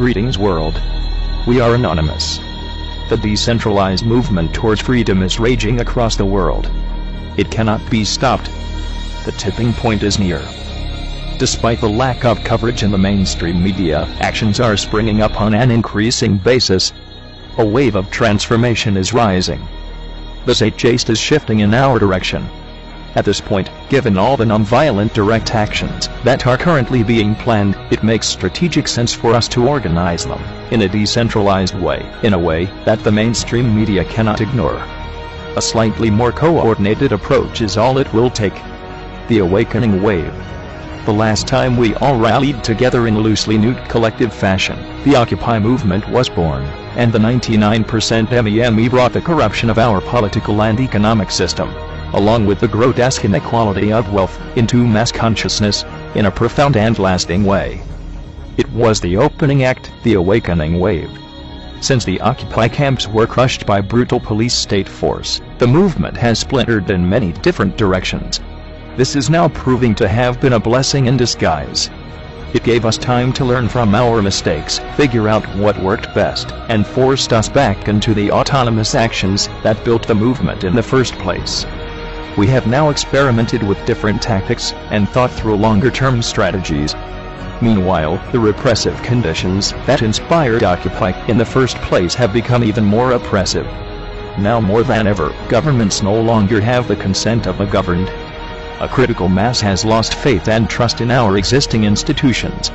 Greetings world. We are Anonymous. The decentralized movement towards freedom is raging across the world. It cannot be stopped. The tipping point is near. Despite the lack of coverage in the mainstream media, actions are springing up on an increasing basis. A wave of transformation is rising. The zeitgeist is shifting in our direction. At this point, given all the nonviolent direct actions that are currently being planned, it makes strategic sense for us to organize them in a decentralized way, in a way that the mainstream media cannot ignore. A slightly more coordinated approach is all it will take. The awakening wave. The last time we all rallied together in loosely knit collective fashion, the Occupy movement was born, and the 99% MEME brought the corruption of our political and economic system, along with the grotesque inequality of wealth, into mass consciousness, in a profound and lasting way. It was the opening act, the awakening wave. Since the Occupy camps were crushed by brutal police state force, the movement has splintered in many different directions. This is now proving to have been a blessing in disguise. It gave us time to learn from our mistakes, figure out what worked best, and forced us back into the autonomous actions that built the movement in the first place. We have now experimented with different tactics and thought through longer-term strategies. Meanwhile, the repressive conditions that inspired Occupy in the first place have become even more oppressive. Now more than ever, governments no longer have the consent of the governed. A critical mass has lost faith and trust in our existing institutions.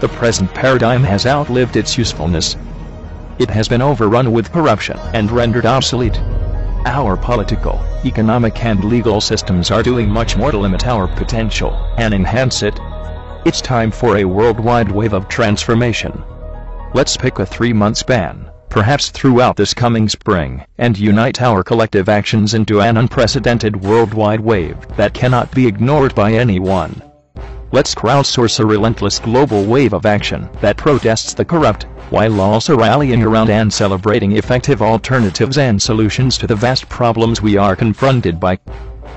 The present paradigm has outlived its usefulness. It has been overrun with corruption and rendered obsolete. Our political, economic and legal systems are doing much more to limit our potential and enhance it. It's time for a worldwide wave of transformation. Let's pick a 3-month span, perhaps throughout this coming spring, and unite our collective actions into an unprecedented worldwide wave that cannot be ignored by anyone. Let's crowdsource a relentless global wave of action that protests the corrupt, while also rallying around and celebrating effective alternatives and solutions to the vast problems we are confronted by.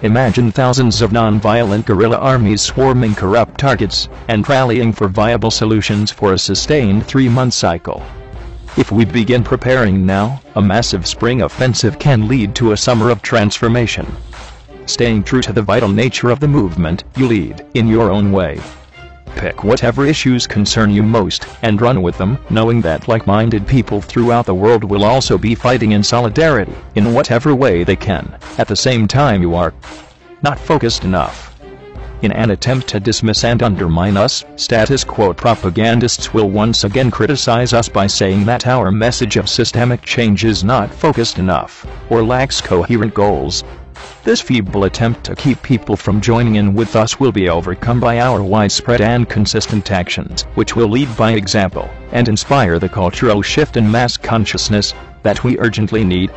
Imagine thousands of non-violent guerrilla armies swarming corrupt targets and rallying for viable solutions for a sustained 3-month cycle. If we begin preparing now, a massive spring offensive can lead to a summer of transformation. Staying true to the vital nature of the movement, you lead in your own way. Pick whatever issues concern you most, and run with them, knowing that like-minded people throughout the world will also be fighting in solidarity, in whatever way they can. At the same time, you are not focused enough. In an attempt to dismiss and undermine us, status quo propagandists will once again criticize us by saying that our message of systemic change is not focused enough, or lacks coherent goals. This feeble attempt to keep people from joining in with us will be overcome by our widespread and consistent actions, which will lead by example, and inspire the cultural shift in mass consciousness that we urgently need.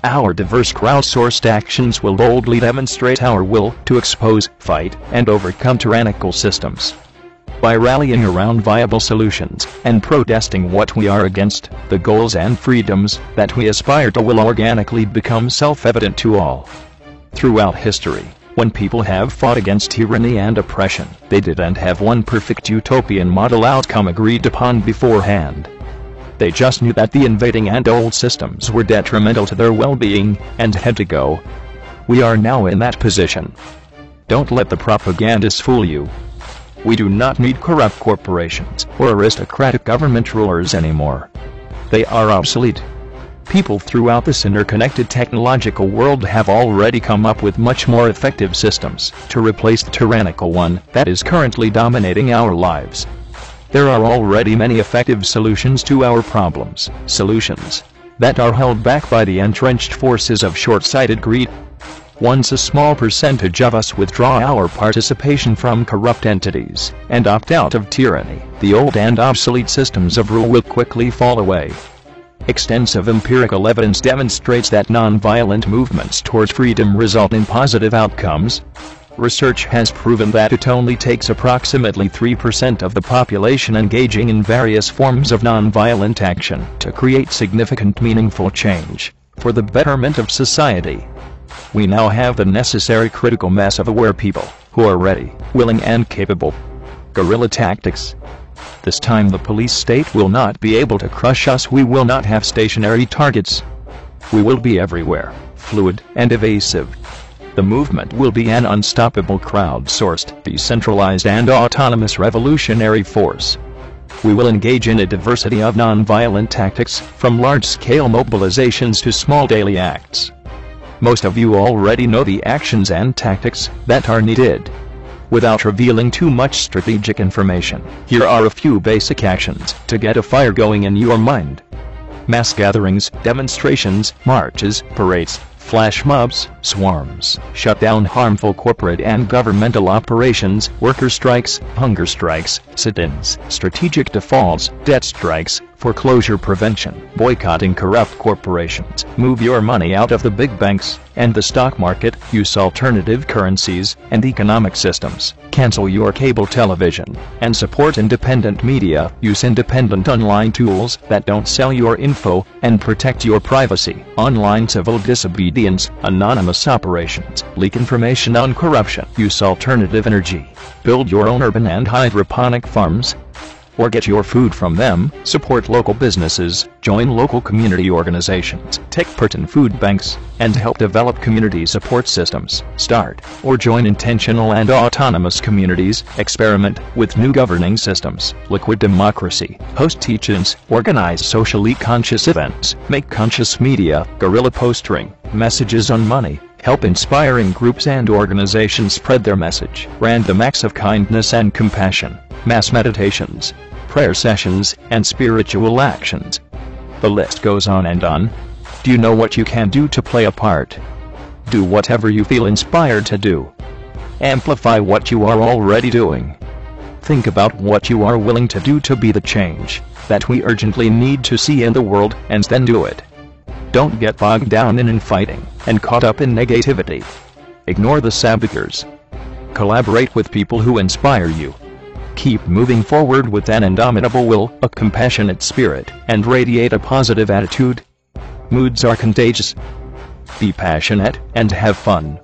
Our diverse crowdsourced actions will boldly demonstrate our will to expose, fight, and overcome tyrannical systems. By rallying around viable solutions and protesting what we are against, the goals and freedoms that we aspire to will organically become self-evident to all. Throughout history, when people have fought against tyranny and oppression, they didn't have one perfect utopian model outcome agreed upon beforehand. They just knew that the invading and old systems were detrimental to their well-being, and had to go. We are now in that position. Don't let the propagandists fool you. We do not need corrupt corporations or aristocratic government rulers anymore. They are obsolete. People throughout this interconnected technological world have already come up with much more effective systems to replace the tyrannical one that is currently dominating our lives. There are already many effective solutions to our problems, solutions that are held back by the entrenched forces of short-sighted greed. Once a small percentage of us withdraw our participation from corrupt entities and opt out of tyranny, the old and obsolete systems of rule will quickly fall away. Extensive empirical evidence demonstrates that non-violent movements towards freedom result in positive outcomes. Research has proven that it only takes approximately 3% of the population engaging in various forms of non-violent action to create significant meaningful change for the betterment of society. We now have the necessary critical mass of aware people who are ready, willing and capable. Guerrilla tactics. This time the police state will not be able to crush us. We will not have stationary targets. We will be everywhere, fluid and evasive. The movement will be an unstoppable crowd-sourced, decentralized and autonomous revolutionary force. We will engage in a diversity of non-violent tactics, from large-scale mobilizations to small daily acts. Most of you already know the actions and tactics that are needed. Without revealing too much strategic information, here are a few basic actions to get a fire going in your mind. Mass gatherings, demonstrations, marches, parades, flash mobs, swarms, shut down harmful corporate and governmental operations, worker strikes, hunger strikes, sit-ins, strategic defaults, debt strikes, foreclosure prevention, boycotting corrupt corporations, move your money out of the big banks and the stock market, use alternative currencies and economic systems, cancel your cable television, and support independent media, use independent online tools that don't sell your info, and protect your privacy. Online civil disobedience, anonymous operations, leak information on corruption, use alternative energy, build your own urban and hydroponic farms, or get your food from them, support local businesses, join local community organizations, take part in food banks, and help develop community support systems, start or join intentional and autonomous communities, experiment with new governing systems, liquid democracy, host teach-ins, organize socially conscious events, make conscious media, guerrilla posting, messages on money, help inspiring groups and organizations spread their message, random acts of kindness and compassion, mass meditations, prayer sessions, and spiritual actions. The list goes on and on. Do you know what you can do to play a part? Do whatever you feel inspired to do. Amplify what you are already doing. Think about what you are willing to do to be the change that we urgently need to see in the world, and then do it. Don't get bogged down in infighting and caught up in negativity. Ignore the saboteurs. Collaborate with people who inspire you. Keep moving forward with an indomitable will, a compassionate spirit, and radiate a positive attitude. Moods are contagious. Be passionate and have fun.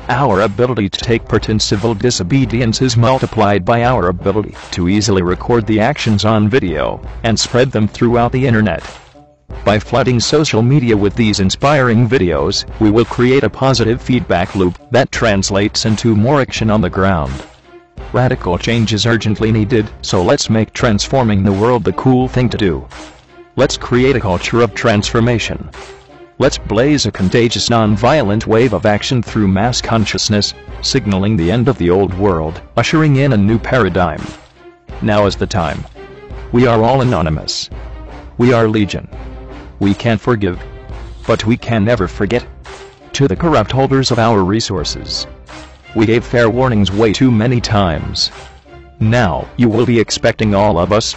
Our ability to take part in civil disobedience is multiplied by our ability to easily record the actions on video and spread them throughout the internet. By flooding social media with these inspiring videos, we will create a positive feedback loop that translates into more action on the ground. Radical change is urgently needed, so let's make transforming the world the cool thing to do. Let's create a culture of transformation. Let's blaze a contagious non-violent wave of action through mass consciousness, signaling the end of the old world, ushering in a new paradigm. Now is the time. We are all anonymous. We are legion. We can forgive, but we can never forget. To the corrupt holders of our resources, we gave fair warnings way too many times. Now, you will be expecting all of us